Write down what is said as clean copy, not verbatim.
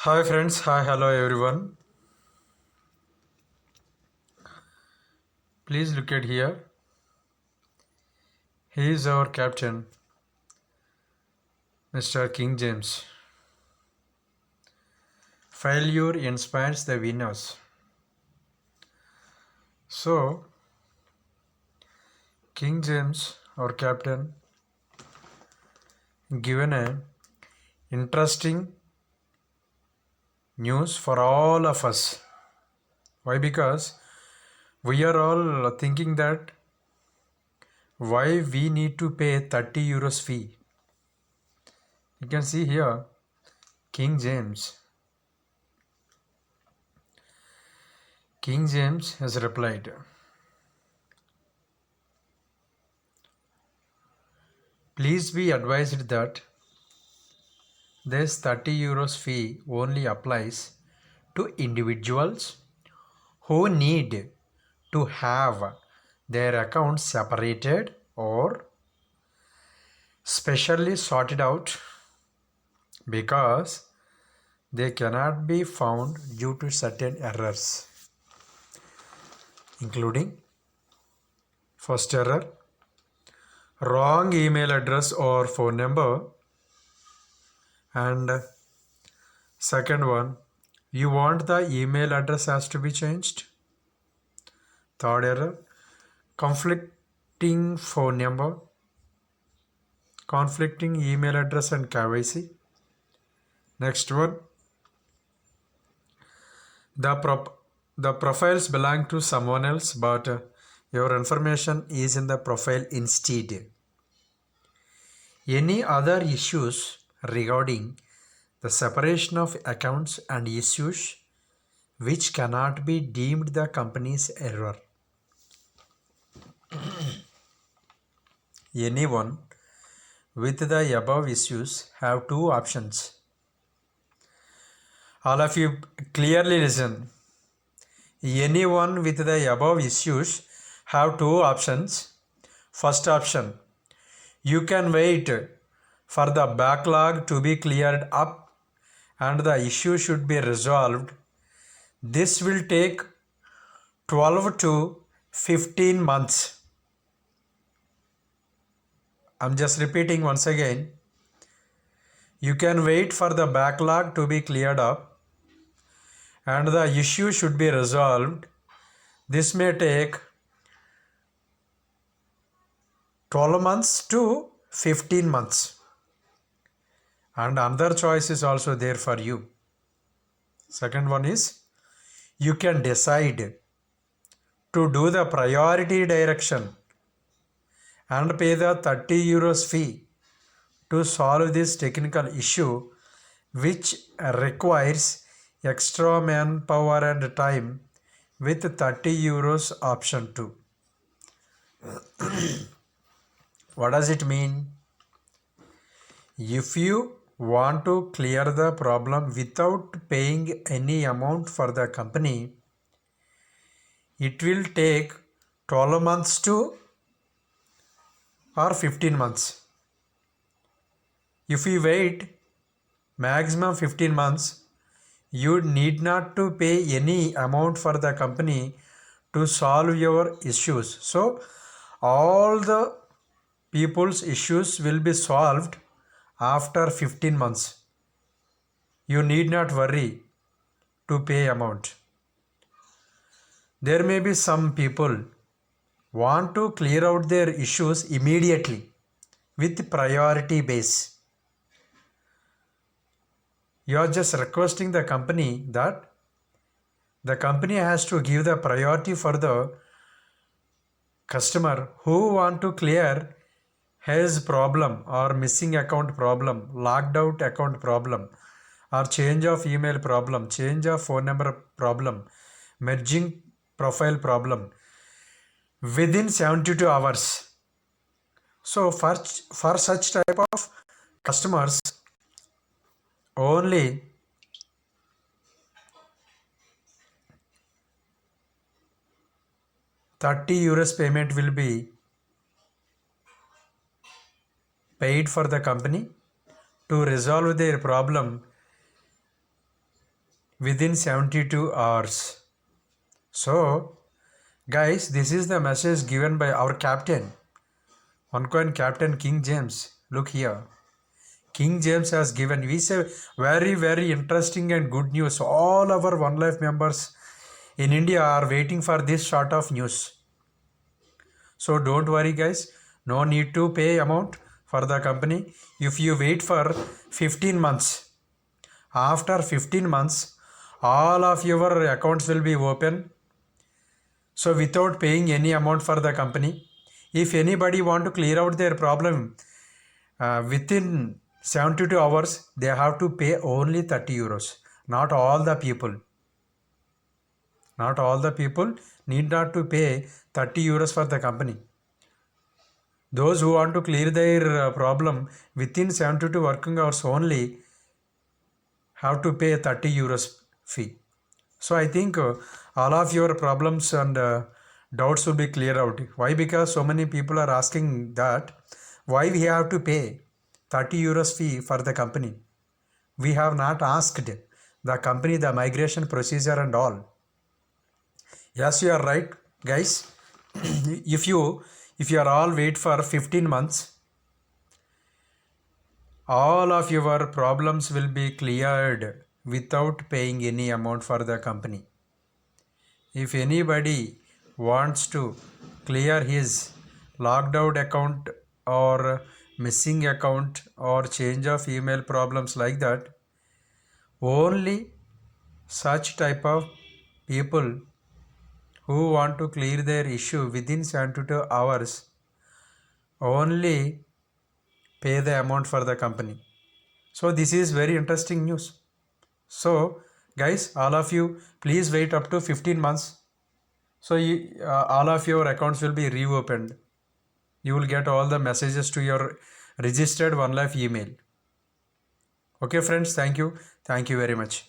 Hi friends, hi, hello everyone. Please look at here. He is our captain, Mr. King James. Failure inspires the winners. So, King James, our captain, given a interesting news for all of us. Why? Because we are all thinking that why we need to pay 30 euros fee. You can see here, King James. King James has replied, please be advised that this 30 euros fee only applies to individuals who need to have their accounts separated or specially sorted out because they cannot be found due to certain errors, including first error, wrong email address or phone number, and second one, you want the email address has to be changed. Third error, conflicting phone number, conflicting email address and KYC. Next one, the the profiles belong to someone else, but your information is in the profile instead. Any other issues regarding the separation of accounts and issues which cannot be deemed the company's error. Anyone with the above issues have two options. All of you clearly listen. Anyone with the above issues have two options. First option, you can wait for the backlog to be cleared up and the issue should be resolved. This will take 12 to 15 months. I'm just repeating once again. You can wait for the backlog to be cleared up and the issue should be resolved. This may take 12 months to 15 months. And another choice is also there for you. Second one is you can decide to do the priority direction and pay the 30 euros fee to solve this technical issue which requires extra manpower and time with 30 euros option 2. What does it mean? If you want to clear the problem without paying any amount for the company, it will take 12 months to or 15 months. If you wait maximum 15 months, you need not to pay any amount for the company to solve your issues. So all the people's issues will be solved after 15 months. You need not worry to pay amount. There may be some people want to clear out their issues immediately with priority base. You are just requesting the company that the company has to give the priority for the customer who want to clear his problem or missing account problem, locked out account problem, or change of email problem, change of phone number problem, merging profile problem within 72 hours. So for such type of customers, only 30 euros payment will be paid for the company to resolve their problem within 72 hours. So, guys, this is the message given by our captain, OneCoin captain King James. Look here. King James has given. We say very, very interesting and good news. All our One Life members in India are waiting for this sort of news. So don't worry, guys. No need to pay amount for the company. If you wait for 15 months, after 15 months, all of your accounts will be open. So without paying any amount for the company, if anybody want to clear out their problem within 72 hours, they have to pay only 30 euros. Not all the people. Not all the people need not to pay 30 euros for the company. Those who want to clear their problem within 72 working hours only have to pay 30 euros fee. So I think all of your problems and doubts will be cleared out. Why? Because so many people are asking that why we have to pay 30 euros fee for the company. We have not asked the company the migration procedure and all. Yes, you are right, guys. if you are all wait for 15 months, all of your problems will be cleared without paying any amount for the company. If anybody wants to clear his locked out account or missing account or change of email problems like that, only such type of people who want to clear their issue within 72 hours only pay the amount for the company. So this is very interesting news. So guys, all of you, please wait up to 15 months. So all of your accounts will be reopened. You will get all the messages to your registered One Life email. Okay friends, thank you. Thank you very much.